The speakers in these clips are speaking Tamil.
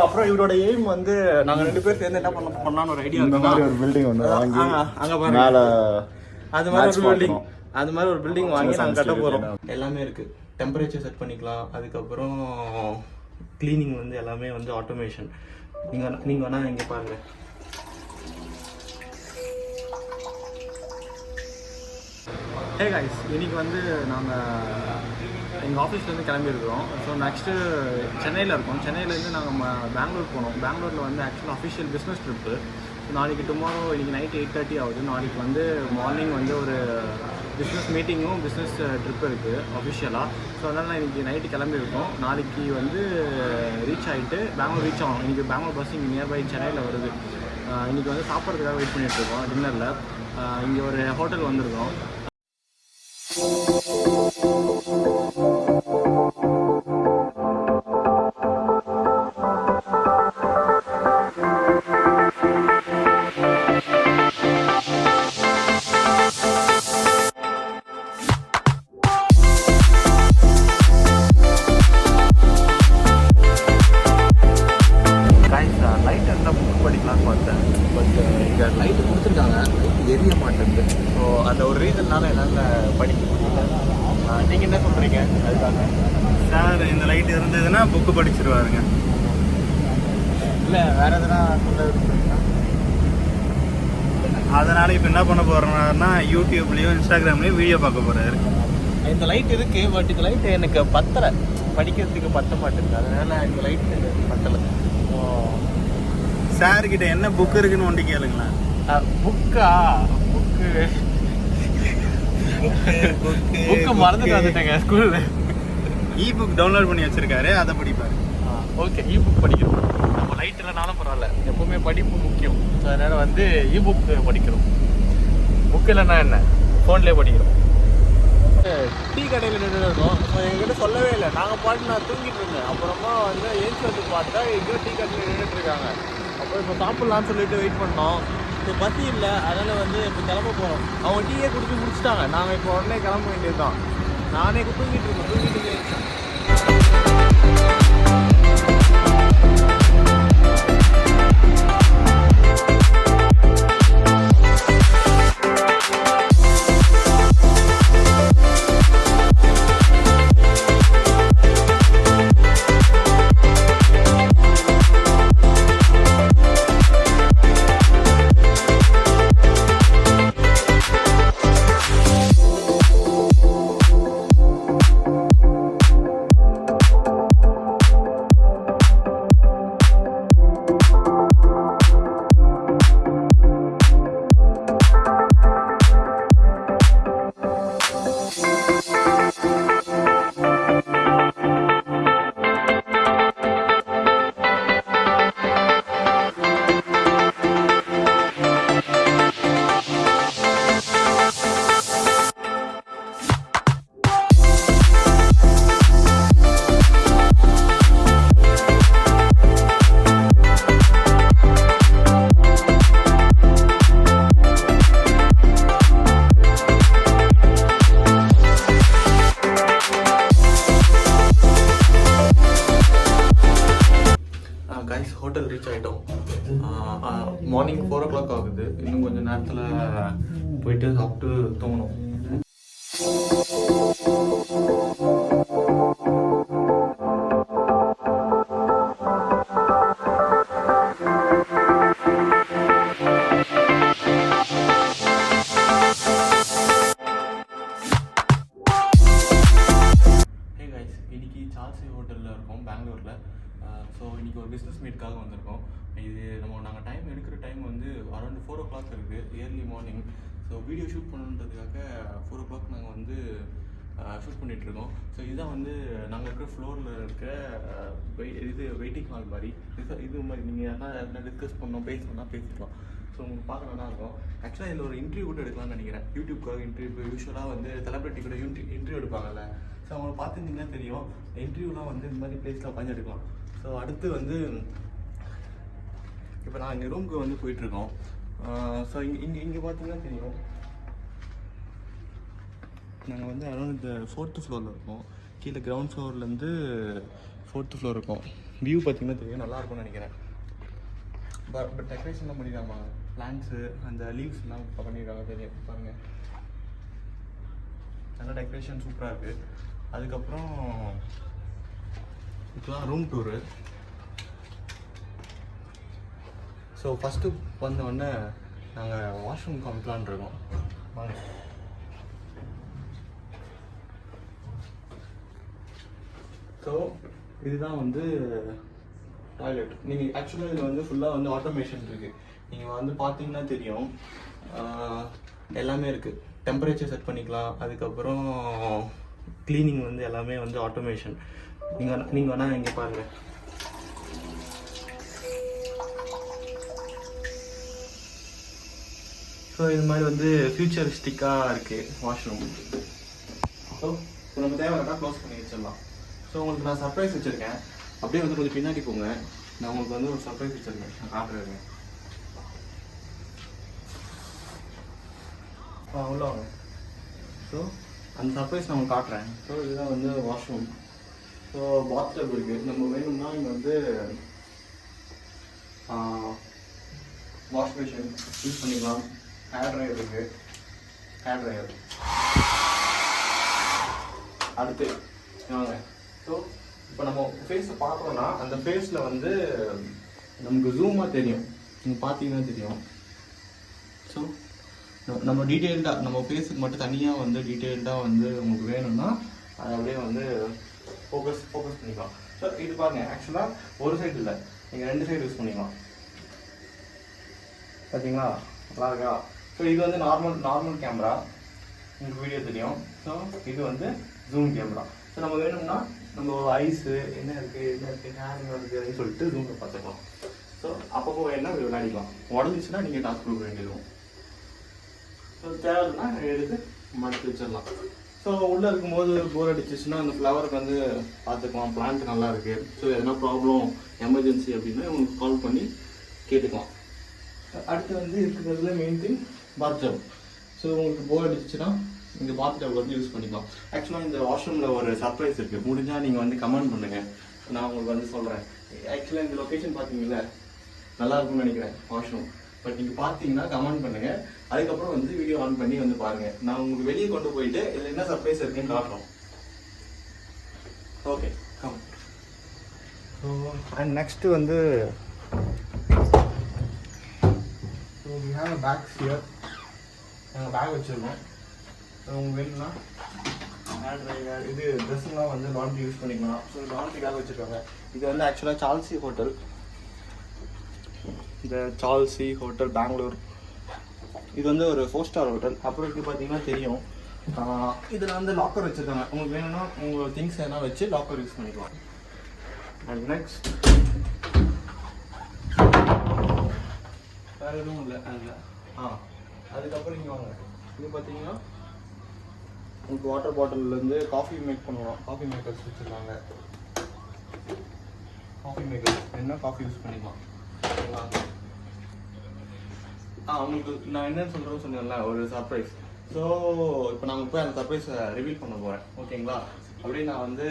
அப்புறம் இவரோட எய்ம் வந்து நாங்கள் 2 பேர் சேர்ந்து என்ன பண்ணலாம்னு ஒரு ஐடியா. இந்த மாதிரி ஒரு பில்டிங் ஒன்று வாங்கி அங்கே பாருங்க மேலே அது மாதிரி ஒரு பில்டிங் வாங்கி நாங்கள் கட்ட போகிறோம். எல்லாமே இருக்குது. டெம்பரேச்சர் செட் பண்ணிக்கலாம். அதுக்கப்புறம் கிளீனிங் வந்து எல்லாமே வந்து ஆட்டோமேஷன். நீங்கள் வேணால் இங்கே பாருங்கள். ஹே கைஸ், இன்றைக்கி வந்து நாங்கள் எங்கள் ஆஃபீஸ்லேருந்து கிளம்பியிருக்கிறோம். ஸோ நெக்ஸ்ட்டு சென்னையில் இருக்கோம். சென்னையிலேருந்து நாங்கள் பெங்களூர் போனோம். பெங்களூரில் வந்து ஆக்சுவலாக அஃபிஷியல் பிஸ்னஸ் ட்ரிப்பு. நாளைக்கு டுமாரோ இன்றைக்கி நைட் 8:30 ஆகுது. நாளைக்கு வந்து மார்னிங் வந்து ஒரு பிஸ்னஸ் மீட்டிங்கும் பிஸ்னஸ் ட்ரிப் இருக்குது அஃபிஷியலாக. ஸோ அதனால் நான் இன்றைக்கி நைட்டு கிளம்பியிருக்கோம். நாளைக்கு வந்து ரீச் ஆகிட்டு பெங்களூர் ரீச் ஆகும். இன்றைக்கி பெங்களூர் பஸ் இங்கே நியர்பை சென்னையில் வருது. இன்றைக்கி வந்து சாப்பிட்றதுக்காக வெயிட் பண்ணிகிட்ருக்கோம். டின்னரில் இங்கே ஒரு ஹோட்டல் வந்திருக்கோம். லைட் இருந்தால் புக் படிக்கலாம்னு பார்த்தேன். பட் இங்கே லைட்டு கொடுத்துருக்காங்க, எரிய மாட்டேங்குது. ஸோ அந்த ஒரு ரீசன்னால என்னால் படிக்க முடியல. நீங்கள் என்ன சொல்கிறீங்க அதுக்காக? சார் இந்த லைட் இருந்ததுன்னா புக்கு படிச்சிருவாருங்க. இல்லை வேறு எதுனா சொல்ல விரும்புகிறீங்களா? அதனால் இப்போ என்ன பண்ண போகிறோம்னா யூடியூப்லேயும் இன்ஸ்டாகிராம்லேயும் வீடியோ பார்க்க போகிறாரு. இந்த லைட் இருக்குது, பட் இந்த லைட்டு எனக்கு பத்தலை, படிக்கிறதுக்கு பத்த மாட்டேங்குது. அதனால் இந்த லைட்டு பத்தலை. சார்கிட்ட என்ன புக் இருக்குன்னு ஒண்டி கேளுங்களேன். புக்கா? புக்கு மறந்துட்டு வந்துட்டேங்க ஸ்கூலில். இ புக் டவுன்லோட் பண்ணி வச்சுருக்காரு, அதை படிப்பார். ஓகே, இ புக் படிக்கிறோம். நம்ம லைட் இல்லைனாலும் பரவாயில்ல, எப்போவுமே படிப்பு முக்கியம். ஸோ அதனால் வந்து இ புக் படிக்கிறோம். புக் இல்லைன்னா என்ன, ஃபோன்லேயே படிக்கிறோம். டீ கடையில் நின்றுருந்தோம். எங்ககிட்ட சொல்லவே இல்லை. நாங்கள் பாட்டு நான் தூங்கிட்டு இருந்தேன். அப்புறமா வந்து ஏஞ்சி வந்து பார்த்தா எங்கேயோ டீ கடையில் நின்றுட்டுருக்காங்க. அப்புறம் இப்போ சாப்பிட்லான்னு சொல்லிட்டு வெயிட் பண்ணோம். இப்போ பசி இல்லை, அதனால் வந்து இப்போ கிளம்ப போகிறோம். அவங்க டீயே குடிச்சு முடிச்சிட்டாங்க. நாங்கள் இப்போ உடனே கிளம்ப வேண்டியது தான். நானே தூங்கிட்டு இருக்கேன். தூங்கிட்டு ஹோட்டல் ரீச் ஆகிட்டோம். மார்னிங் 4 o'clock ஆகுது. இன்னும் கொஞ்சம் நேரத்தில் போயிட்டு சாப்பிட்டு தூங்கணும். இன்னைக்கு சால்சி ஹோட்டலில் இருக்கோம் பெங்களூரில். ஸோ இன்றைக்கி ஒரு பிஸ்னஸ் மீட்டுக்காக வந்திருக்கோம். இது நாங்கள் டைம் எடுக்கிற டைம் வந்து அரௌண்ட் 4 o'clock இருக்குது, early morning. So video shoot பண்ணுன்றதுக்காக 4 o'clock நாங்கள் வந்து ஷூட் பண்ணிகிட்ருக்கோம். ஸோ இதுதான் வந்து நாங்கள் இருக்கிற ஃப்ளோரில் இருக்க வெயிட்டிங் ஹால் மாதிரி. இது மாதிரி நீங்கள் என்ன டிஸ்கஸ் பண்ணோம் பேசணும்னா பேசிக்கலாம். ஸோ உங்களுக்கு பார்க்க நல்லா இருக்கும். ஆக்சுவலாக இதில் ஒரு இன்டர்வியூ கூட எடுக்கலாம்னு நினைக்கிறேன். யூடியூப்காக இன்டர்வியூ யூஸ்வலாக வந்து செலிபிரிட்டி கூட இன்டர்வியூ எடுப்பாங்கல்ல. ஸோ அவங்களை பார்த்துருந்தீங்கன்னா தெரியும். இன்டர்வியூலாம் வந்து இந்த மாதிரி பிளேஸில் உட்காந்து எடுக்கலாம். ஸோ அடுத்து வந்து இப்போ நான் இங்கே ரூமுக்கு வந்து போயிட்டுருக்கோம். ஸோ இங்கே பார்த்தீங்கன்னா தெரியும், நாங்கள் வந்து அரௌண்ட் இந்த 4th floor இருக்கோம். கீழே கிரவுண்ட் ஃப்ளோர்லேருந்து 4th floor இருக்கோம். வியூ பார்த்தீங்கன்னா தெரியும், நல்லா இருக்கும்னு நினைக்கிறேன். பட் டெக்கரேஷன்லாம் பண்ணியிருக்காங்க, பிளான்ட்ஸு அந்த லீவ்ஸ்லாம் இப்போ பண்ணியிருக்காங்க தெரியும் பாருங்கள். நல்லா டெக்கரேஷன் சூப்பராக இருக்குது. அதுக்கப்புறம் இதுதான் ரூம் டூரு. ஸோ ஃபஸ்ட்டு வந்தோடனே நாங்கள் வாஷ்ரூம் காமிக்கலான் இருக்கோம் வாங்க. ஸோ இதுதான் வந்து டாய்லெட். நீங்கள் ஆக்சுவலாக இதில் வந்து ஃபுல்லாக வந்து ஆட்டோமேஷன் இருக்குது. நீங்கள் வந்து பார்த்தீங்கன்னா தெரியும், எல்லாமே இருக்குது. டெம்பரேச்சர் செட் பண்ணிக்கலாம். அதுக்கப்புறம் க்ளீனிங் வந்து எல்லாமே வந்து ஆட்டோமேஷன். நீங்கள் வேணால் இங்கே பாருங்கள். ஸோ இது மாதிரி வந்து ஃபியூச்சரிஸ்டிக்காக இருக்குது வாஷ்ரூம். ஸோ இப்போ நம்ம தேவைன்னா க்ளோஸ் பண்ணி வச்சிடலாம். ஸோ உங்களுக்கு நான் சர்ப்ரைஸ் வச்சுருக்கேன். அப்படியே வந்து கொஞ்சம் பின்னாடி போங்க, நான் உங்களுக்கு வந்து ஒரு சர்ப்ரைஸ் வச்சுருக்கேன், நான் காட்டுறேன். உள்ள வாங்க. ஸோ அந்த சர்ப்ரைஸ் நான் உங்களுக்கு காட்டுறேன். ஸோ இதுதான் வந்து வாஷ்ரூம். ஸோ பாத்டப் இருக்குது. நம்ம வேணும்னா இங்கே வந்து வாஷ் மிஷின் யூஸ் பண்ணிக்கலாம். ஹேர் ட்ரையர் இருக்குது, ஹேர் ட்ரையர். அடுத்து வாங்க. ஸோ இப்போ நம்ம ஃபேஸை பார்க்குறோன்னா அந்த ஃபேஸில் வந்து நமக்கு ஜூமாக தெரியும், நீங்கள் பார்த்தீங்கன்னா தெரியும். ஸோ நம்ம டீட்டெயில்டாக நம்ம ஃபேஸுக்கு மட்டும் தனியாக வந்து டீட்டெயில்டாக வந்து உங்களுக்கு வேணும்னா அதை அப்படியே வந்து ஃபோக்கஸ் பண்ணிக்கலாம். ஸோ இது பாருங்கள், ஆக்சுவலாக ஒரு சைடு இல்லை, நீங்கள் 2 சைடு யூஸ் பண்ணிக்கலாம். பார்த்தீங்களா, நல்லா இருக்கா? ஸோ இது வந்து நார்மல் கேமரா, உங்களுக்கு வீடியோ தெரியும். ஸோ இது வந்து ஜூம் கேமரா. ஸோ நம்ம வேணும்னா நம்ம ஐஸு என்ன இருக்குது ஹேரிங் இருக்குது அப்படின்னு சொல்லிட்டு ஜூமில் பார்த்துக்கலாம். ஸோ அப்பப்போ வேணும்னா விளையாடிக்கலாம். உடஞ்சிச்சுன்னா நீங்கள் டாஸ்க் கொடுக்க வேண்டியதும். ஸோ தேவைன்னா எடுத்து மடித்து வச்சிடலாம். ஸோ உள்ளே இருக்கும்போது போர் அடிச்சிச்சுன்னா அந்த ஃப்ளவருக்கு வந்து பார்த்துக்கலாம். பிளான்ட் நல்லா இருக்குது, ஸோ எதனா ப்ராப்ளம் எமர்ஜென்சி அப்படின்னா உங்களுக்கு கால் பண்ணி கேட்டுக்கலாம். அடுத்து வந்து இருக்கிறதுல மெயின் திங் பாத்டப். ஸோ உங்களுக்கு போர் அடிச்சிச்சுன்னா இந்த பாத்டப் வந்து யூஸ் பண்ணிக்கலாம். ஆக்சுவலாக இந்த வாஷ்ரூமில் ஒரு சர்ப்ரைஸ் இருக்குது. முடிஞ்சால் நீங்கள் வந்து கமெண்ட் பண்ணுங்கள், நான் உங்களுக்கு வந்து சொல்கிறேன். ஆக்சுவலாக இந்த லொக்கேஷன் பார்த்தீங்களா, நல்லா இருக்கும்னு நினைக்கிறேன் வாஷ்ரூம். பட் நீங்கள் பார்த்தீங்கன்னா கமெண்ட் பண்ணுங்கள். அதுக்கப்புறம் வந்து வீடியோ ஆன் பண்ணி வந்து பாருங்கள். நான் உங்களுக்கு வெளியே கொண்டு போயிட்டு இதில் என்ன சர்ப்ரைஸ் இருக்குன்னு காட்டுறோம். Okay come. So and next வந்து so we have a bags here. நாங்கள் பேக் வச்சுருக்கோம். உங்களுக்கு வேணும்னா ஹேர் ட்ரையர் இது ட்ரெஸ்ஸுலாம் வந்து லாண்ட்ரி யூஸ் பண்ணிக்கலாம். ஸோ லாண்ட்ரிக்காக வச்சுருக்காங்க. இது வந்து ஆக்சுவலாக சால்சி ஹோட்டல். இந்த சால்சி ஹோட்டல் பெங்களூர். இது வந்து ஒரு 4 ஸ்டார் ஹோட்டல். அப்புறம் இது பார்த்தீங்கன்னா தெரியும், இதில் வந்து லாக்கர் வச்சுருக்காங்க. உங்களுக்கு வேணும்னா உங்கள் திங்ஸ் எதனா வச்சு லாக்கர் யூஸ் பண்ணிக்கலாம். அண்ட் நெக்ஸ்ட் வேறு எதுவும் இல்லை அதில். அதுக்கப்புறம் இங்கே வாங்க. இது பார்த்தீங்கன்னா உங்களுக்கு வாட்டர் பாட்டில்லேருந்து காஃபி மேக் பண்ணுவோம். காஃபி மேக்கர்ஸ் வச்சுருக்காங்க. காஃபி மேக்கர்ஸ் என்ன காஃபி யூஸ் பண்ணிக்கலாம். உங்களுக்கு நான் என்ன சொல்கிறேன்னு சொன்னேன்ல, ஒரு சர்ப்ரைஸ். ஸோ இப்போ நாங்கள் போய் அந்த சர்ப்ரைஸை ரிவீல் பண்ண போகிறேன். ஓகேங்களா? அப்படியே நான் வந்து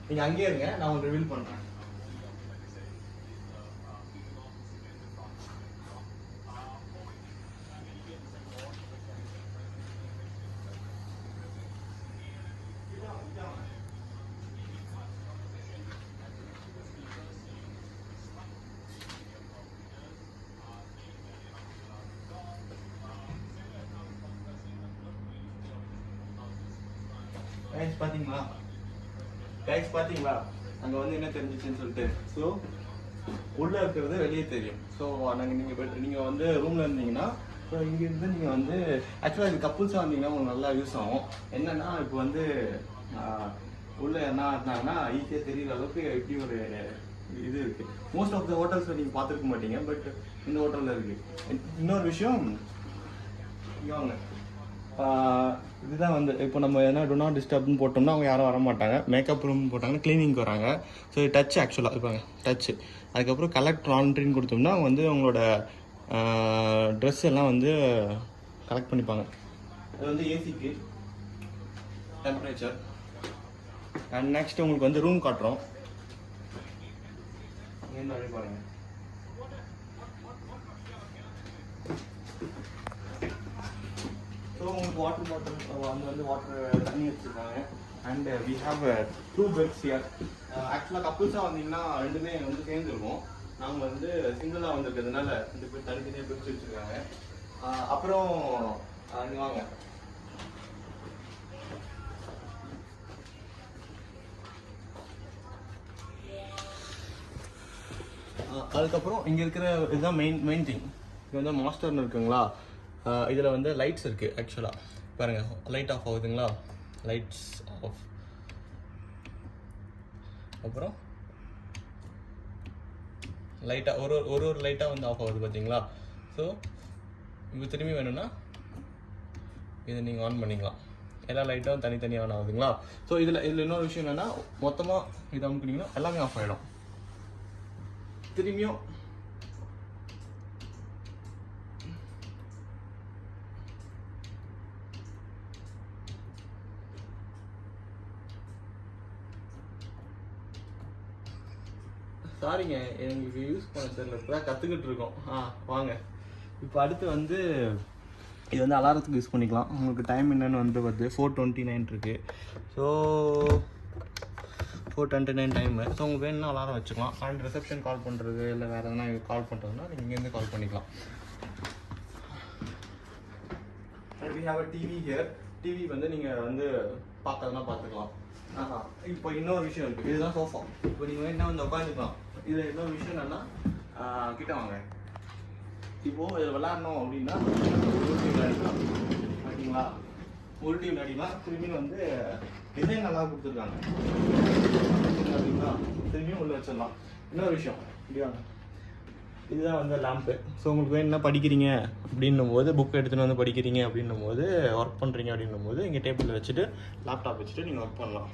நீங்கள் அங்கேயே இருங்க, நான் உங்களுக்கு ரிவீல் பண்ணுறேன். கைஸ் பார்த்தீங்களா அங்கே வந்து என்ன தெரிஞ்சிச்சுன்னு சொல்லிட்டு. ஸோ உள்ளே இருக்கிறது வெளியே தெரியும். ஸோ நீங்கள் வந்து ரூமில் இருந்தீங்கன்னா, ஸோ இங்கேருந்து நீங்கள் வந்து ஆக்சுவலாக இது கப்புள்ஸாக வந்தீங்கன்னா உங்களுக்கு நல்லா யூஸ் ஆகும். என்னென்னா இப்போ வந்து உள்ளே என்ன இருந்தாங்கன்னா ஈஸியாக தெரிகிற அளவுக்கு இப்படி ஒரு இது இருக்குது. மோஸ்ட் ஆஃப் த ஹோட்டல்ஸில் நீங்கள் பார்த்துருக்க மாட்டீங்க, பட் இந்த ஹோட்டலில் இருக்குது. இன்னொரு விஷயம், இங்கே வாங்க. இதுதான் வந்து இப்போ நம்ம எதனா டூ நாட் டிஸ்டர்ப்னு போட்டோம்னா அவங்க யாரும் வர மாட்டாங்க. மேக்கப் ரூம் போட்டாங்கன்னா க்ளீனிங்க்கு வராங்க. ஸோ இது டச் ஆக்சுவலாக இருப்பாங்க டச்சு. அதுக்கப்புறம் கலெக்ட் லாண்ட்ரின்னு கொடுத்தோம்னா அவங்க வந்து அவங்களோட ட்ரெஸ் எல்லாம் வந்து கலெக்ட் பண்ணிப்பாங்க. அது வந்து ஏசிக்கு டெம்பரேச்சர். அண்ட் நெக்ஸ்ட் உங்களுக்கு வந்து ரூம் காட்டுறோம். இங்கேருந்து அப்படி பாருங்க. ஸோ உங்களுக்கு வாட்டர் பாட்டில் வந்து வாட்டர் தண்ணி வச்சுருக்காங்க. And we have 2 beds here. ஆக்சுவலாக கப்புள்ஸாக வந்தீங்கன்னா ரெண்டுமே வந்து சேர்ந்துருக்கும். நாங்கள் வந்து சிங்கிளாக வந்திருக்கிறதுனால 2 பேர் தனித்தனியாக பிரித்து வச்சுருக்காங்க. அப்புறம் இங்கே வாங்க. அதுக்கப்புறம் இங்கே இருக்கிற இதுதான் மெயின் திங். இங்கே வந்து மாஸ்டர்னு இருக்குங்களா, இதில் வந்து லைட்ஸ் இருக்குது. ஆக்சுவலாக பாருங்கள், லைட் ஆஃப் ஆகுதுங்களா, லைட்ஸ் ஆஃப். அப்புறம் லைட்டாக ஒரு லைட்டாக வந்து ஆஃப் ஆகுது பார்த்தீங்களா. ஸோ இப்போ திரும்பி வேணும்னா இதை நீங்கள் ஆன் பண்ணிக்கலாம். எல்லா லைட்டும் தனித்தனியாக ஆன் ஆகுதுங்களா. ஸோ இதில் இன்னொரு விஷயம் என்னென்னா, மொத்தமாக இதை அமுக்குனீங்கன்னா எல்லாமே ஆஃப் ஆகிடும். திரும்பியும் சாரிங்க, எங்களுக்கு யூஸ் பண்ண தெரியல, இப்போ தான் கற்றுக்கிட்டு இருக்கோம். வாங்க. இப்போ அடுத்து வந்து இது வந்து அலாரத்துக்கு யூஸ் பண்ணிக்கலாம். உங்களுக்கு டைம் என்னென்னு வந்து 4:29 இருக்குது. So 4:29 time. ஸோ உங்களுக்கு வேணும்னா அலாரம் வச்சுக்கலாம். அண்ட் ரிசப்ஷன் கால் பண்ணுறது இல்லை வேறு எதனா கால் பண்ணுறதுனா நீங்கள் இங்கேருந்து கால் பண்ணிக்கலாம். And we have a TV here. TV வந்து நீங்கள் வந்து பார்க்கறதுனா பார்த்துக்கலாம். இப்போ இன்னொரு விஷயம் இருக்குது. இதுதான் சோஃபா. இப்போ நீங்கள் என்ன வந்து உட்காந்துக்கலாம். இதில் இன்னொரு விஷயம் என்னென்னா, கிட்ட வாங்க. இப்போது இதில் விளாட்ணும் அப்படின்னா ஒரு டீம் விளையாடிக்கலாம். ஓகேங்களா, ஒரு டீம் விளையாடிக்கலாம். திரும்பியும் வந்து டிசைன் நல்லா கொடுத்துருக்காங்க அப்படிங்களா. திரும்பியும் உள்ளே வச்சிடலாம். இன்னொரு விஷயம், இப்படியாங்க, இதுதான் வந்து லேம்ப்பு. ஸோ உங்களுக்கு வேணும்னா படிக்கிறீங்க அப்படின்னும் போது, புக் எடுத்துகிட்டு வந்து படிக்கிறீங்க அப்படின்னும் போது, ஒர்க் பண்ணுறீங்க அப்படின்னும் போது இங்கே டேபிளில் வச்சுட்டு லேப்டாப் வச்சுட்டு நீங்கள் ஒர்க் பண்ணலாம்.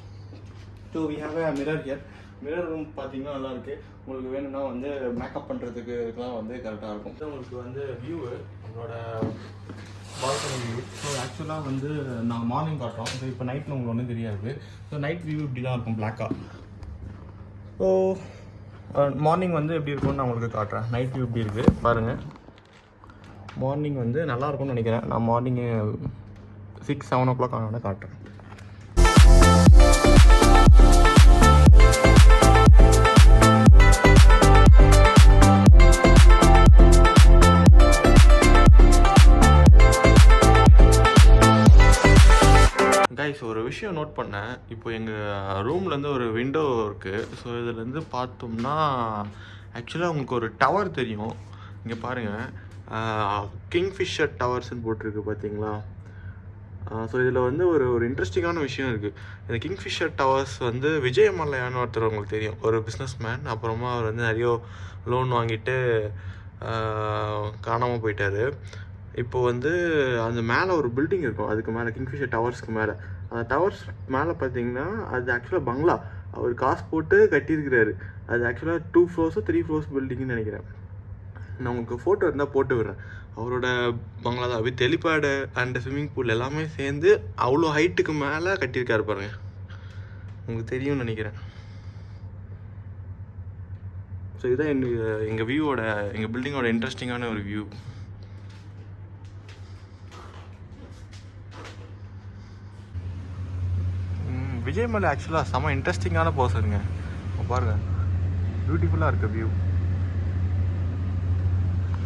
So we have a mirror here. Mirror room பார்த்தீங்கன்னா நல்லா இருக்குது. உங்களுக்கு வேணும்னா வந்து மேக்கப் பண்ணுறதுக்கு இதுக்கெலாம் வந்து கரெக்டாக இருக்கும். ஸோ உங்களுக்கு வந்து வியூ, உங்களோட பால்கனி வியூ. ஸோ ஆக்சுவலாக வந்து நாங்கள் மார்னிங் காட்டுறோம். ஸோ இப்போ நைட்டில் உங்களுக்கு ஒன்றும் தெரியாது. ஸோ நைட் வியூ இப்படி தான் இருக்கும், பிளாக்காக. ஸோ மார்னிங் வந்து எப்படி இருக்கும்னு நான் உங்களுக்கு காட்டுறேன். நைட் வியூ எப்படி இருக்குது பாருங்கள். மார்னிங் வந்து நல்லாயிருக்கும்னு நினைக்கிறேன். நான் மார்னிங்கு 6-7 o'clock ஆனோட காட்டுறேன். கைஸ், ஒரு விஷயம் நோட் பண்ணேன். இப்போ எங்கள் ரூம்லேருந்து ஒரு விண்டோ இருக்குது. ஸோ இதுலேருந்து பார்த்தோம்னா ஆக்சுவலாக உங்களுக்கு ஒரு டவர் தெரியும். இங்கே பாருங்கள், கிங்ஃபிஷர் டவர்ஸ்ன்னு போட்டிருக்கு பார்த்தீங்களா. ஸோ இதில் வந்து ஒரு இன்ட்ரெஸ்டிங்கான விஷயம் இருக்குது. இந்த கிங்ஃபிஷர் டவர்ஸ் வந்து விஜய் மல்லையான்னு ஒருத்தர் உங்களுக்கு தெரியும், ஒரு பிஸ்னஸ் மேன். அப்புறமா அவர் வந்து நிறைய லோன் வாங்கிட்டு காணாமல் போயிட்டார். இப்போ வந்து அந்த மேலே ஒரு பில்டிங் இருக்கும், அதுக்கு மேலே கிங்ஃபிஷர் டவர்ஸ்க்கு மேலே. அந்த டவர்ஸ் மேலே பார்த்தீங்கன்னா அது ஆக்சுவலாக பங்களா. அவர் காசு போட்டு கட்டியிருக்கிறாரு. அது ஆக்சுவலாக 2 floors 3 floors பில்டிங்னு நினைக்கிறேன். நான் உங்களுக்கு ஃபோட்டோ இருந்தால் போட்டு விடுறேன். அவரோட பங்களா தான் with helipad and swimming pool எல்லாமே சேர்ந்து அவ்வளோ ஹைட்டுக்கு மேலே கட்டியிருக்காரு பாருங்க. உங்களுக்கு தெரியும்னு நினைக்கிறேன். ஸோ இதுதான் எங்கள் வியூவோட, எங்கள் பில்டிங்கோட இன்ட்ரெஸ்டிங்கான ஒரு வியூ. விஜய் மலை ஆக்சுவலாக செம்ம இன்ட்ரெஸ்டிங்கான பர்சனுங்க. பாருங்கள், பியூட்டிஃபுல்லாக இருக்குது வியூ.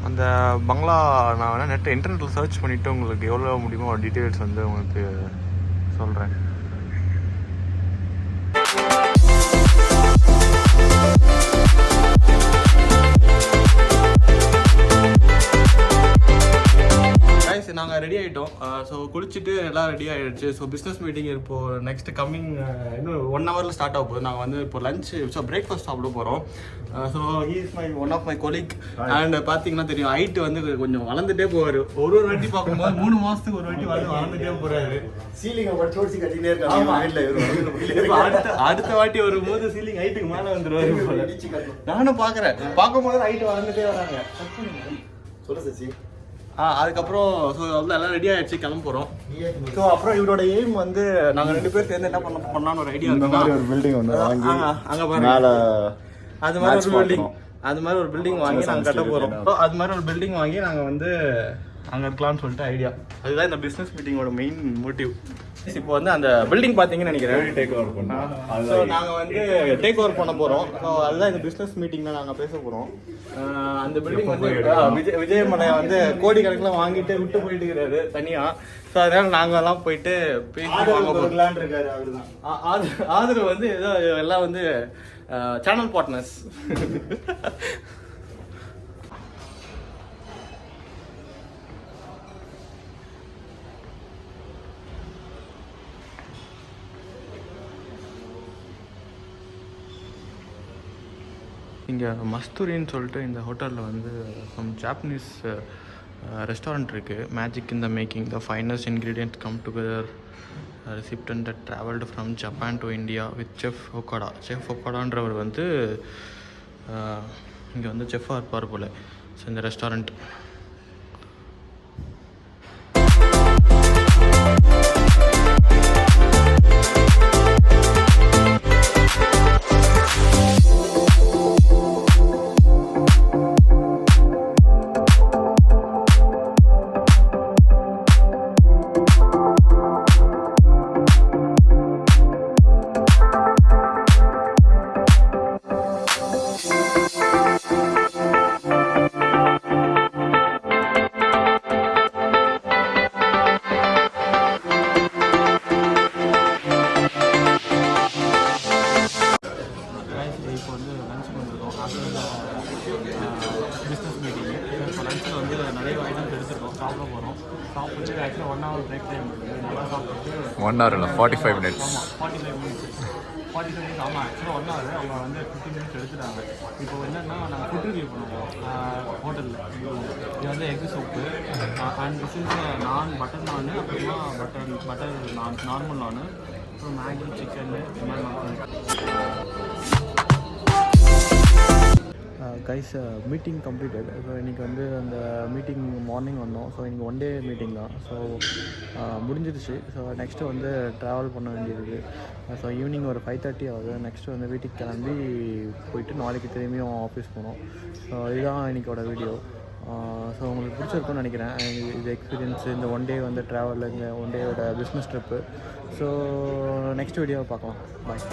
அந்த பங்களா நான் வேணால் இன்டர்நெட்டில் சர்ச் பண்ணிவிட்டு உங்களுக்கு எவ்வளோ முடியுமோ டீட்டெயில்ஸ் வந்து உங்களுக்கு சொல்கிறேன். நாங்கள் ரெடி ஆகிட்டோம். ஸோ குளிச்சுட்டு எல்லாம் ரெடி ஆகிடுச்சு. ஸோ பிஸ்னஸ் மீட்டிங் இப்போது நெக்ஸ்ட் கம்மிங் இன்னும் 1 hourல ஸ்டார்ட் ஆக போகுது. நாங்கள் வந்து இப்போ பிரேக்ஃபாஸ்ட் சாப்பிட போகிறோம். So he is one of my colleague. அண்ட் பார்த்தீங்கன்னா தெரியும், ஹைட்டு வந்து கொஞ்சம் வளர்ந்துட்டே போவார். ஒரு வாட்டி பார்க்கும்போது 3 மாதத்துக்கு ஒரு வாட்டி வளர்ந்துட்டே போகிறாரு. சீலிங்கை படிச்சு கட்டினே இருக்காங்க. அடுத்த வாட்டி வரும்போது சீலிங் ஹைட்டுக்கு மேலே வந்துடுவாரு. நானும் பார்க்கும்போது ஹைட்டு வளர்ந்துட்டே வராங்க. சொல்லு சசி. அதுக்கப்புறம் ஸோ வந்து எல்லாம் ரெடி ஆகிடுச்சு, கிளம்ப போகிறோம். ஸோ அப்புறம் இவரோட எய்ம் வந்து நாங்கள் 2 பேர் சேர்ந்து என்ன பண்ணலான்னு ஒரு ஐடியா இருக்கு. ஒரு பில்டிங் ஒன்று வாங்கி அங்கே மேலே அது மாதிரி ஒரு Match பில்டிங் பார்க்கணும். அது மாதிரி ஒரு பில்டிங் வாங்கி நாங்கள் கட்ட போகிறோம். அது மாதிரி ஒரு பில்டிங் வாங்கி நாங்கள் வந்து அங்கே இருக்கலாம்னு சொல்லிட்டு ஐடியா. அதுதான் இந்த பிஸ்னஸ் மீட்டிங்கோட மெயின் மோட்டிவ். இப்போ வந்து அந்த பில்டிங் பார்த்தீங்கன்னு நினைக்கிறேன் டேக் ஓவர் பண்ணோம். ஸோ நாங்கள் வந்து டேக் ஓவர் பண்ண போகிறோம். ஸோ அதுதான் இந்த பிஸ்னஸ் மீட்டிங்கில் நாங்கள் பேச போகிறோம். அந்த பில்டிங் வந்து விஜயமலை வந்து கோடிக்கணக்கில் வாங்கிட்டு விட்டு போயிட்டு இருக்கிறாரு தனியாக. ஸோ அதனால் நாங்கள்லாம் போயிட்டு பேசி வாங்க போகிறோம். இருக்காரு அவருதான். ஆதரவு வந்து ஏதோ எல்லாம் வந்து சேனல் பார்ட்னர்ஸ். இங்கே மஸ்தூரின்னு சொல்லிட்டு இந்த ஹோட்டலில் வந்து சம் ஜாப்பனீஸ் ரெஸ்டாரண்ட் இருக்குது. Magic in the making, the finest ingredients come together, recipient that traveled from Japan to India with Chef Okada. Chef Okadaன்றவர் வந்து இங்கே வந்து செஃப்பாக இருப்பார் போல். ஸோ இந்த ரெஸ்டாரண்ட் இப்போ வந்து லஞ்சுக்கு வந்திருக்கோம். பிஸ்னஸ் மீட்டிங்கு. இப்போ லஞ்சில் வந்து நிறைய ஐட்டம்ஸ் எடுத்துருக்கோம், சாப்பிட போகிறோம். சாப்பிட்டு ஆக்சுவலாக 1 hour பிரேக் டைம் இருக்குது. நல்லா சாப்பிட்டு 1 hour இல்லை 45 minutes. ஆமாம் 45 minutes. ஆமாம் ஆக்சுவலாக 1 hour அவங்க வந்து 50 minutes எடுத்துட்டாங்க. இப்போ என்னென்னா நாங்கள் ஃபுட் ரிவ்யூ பண்ணுவோம் ஹோட்டலில். இது வந்து egg soup and this is நான் பட்டர் நான், அப்புறமா பட்டர் நான், நார்மல் நான், அப்புறம் மேகி சிக்கன் இது மாதிரி. Guys meeting completed. ஸோ இன்றைக்கி வந்து அந்த மீட்டிங் மார்னிங் வந்தோம். ஸோ இன்றைக்கி 1 day மீட்டிங் தான். ஸோ முடிஞ்சிருச்சு. ஸோ நெக்ஸ்ட்டு வந்து ட்ராவல் பண்ண வேண்டியது. ஸோ ஈவினிங் ஒரு 5:30 ஆகுது. நெக்ஸ்ட்டு வந்து வீட்டுக்கு கிளம்பி போயிட்டு நாளைக்கு திரும்பியும் ஆஃபீஸ் போகணும். ஸோ இதுதான் இன்றைக்கோட வீடியோ. ஸோ உங்களுக்கு பிடிச்சிருக்குன்னு நினைக்கிறேன். இது எக்ஸ்பீரியன்ஸ் இந்த 1 day வந்து ட்ராவல், இந்த 1 dayயோட பிஸ்னஸ் ட்ரிப்பு. ஸோ நெக்ஸ்ட் வீடியோவை பார்க்கலாம். பாய்.